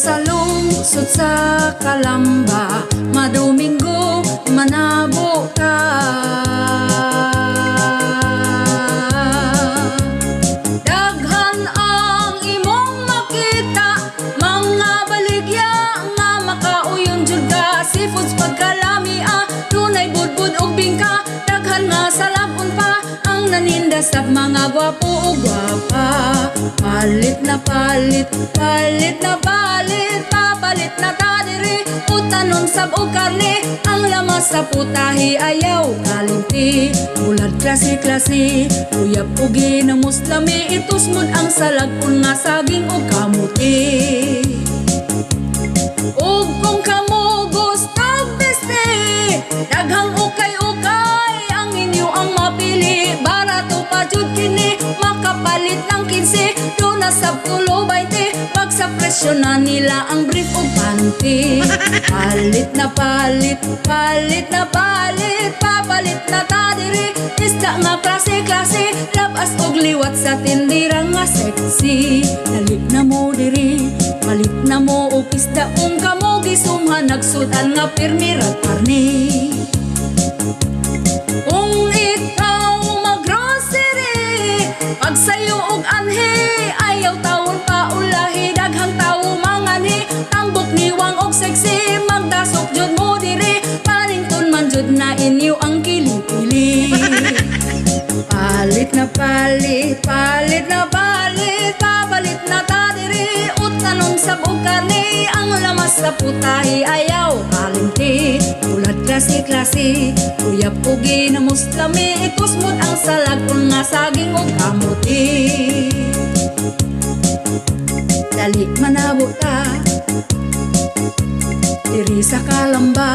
sa lungsod sa Kalamba, maduminggo manabo ka. Daghan ang imong makita, mga baligya nga makauyon jud ka. Seafoods pagkalami dunay budbud og bingka. Daghan nga salabon pa ang naninda sa mga gwapo o gwapa. Palit na palit, palit na palit, papalit na ta diri. Utanon sab og karne, ang lamas sa putahe ayaw kalimti. Bulad klase-klase, uyab og ginamos lami. Itusmod ang salagpon nga saging og kamuti. Ug kung kamo gusto beste, daghang ukay-ukay ang inyo ang mapili. Barato pa jud kini, makapalit ng 15. Doon na sa tulo 20, pag sa presyo na nila ang brief o panty. Palit na palit, palit na palit, papalit na ta diri. Isda nga klase-klase, labas og liwat sa tindira nga sexy. Dalik na mo diri, palit na mo og isda kung kamo gisumhan. Nagsudan nga pirmira karne. Kung ikaw mag-grocery, pagsayo og anhe, ayaw taon pa ulahi. Daghang tao mangani, tambok niwang og sexy. Magdasok jud mo diri, parington man jud na inyo ang kili-kili. Palit na palit, palit na palit, papalit na ta diri. Utanon sa og karne, ang lamas sa putahe ayaw kalimti. Bulad klase-klase, uyab og ginamos lami. Ikusmod ang salagpon nga saging og kamuti. Dali manabo ta diri sa Kalamba.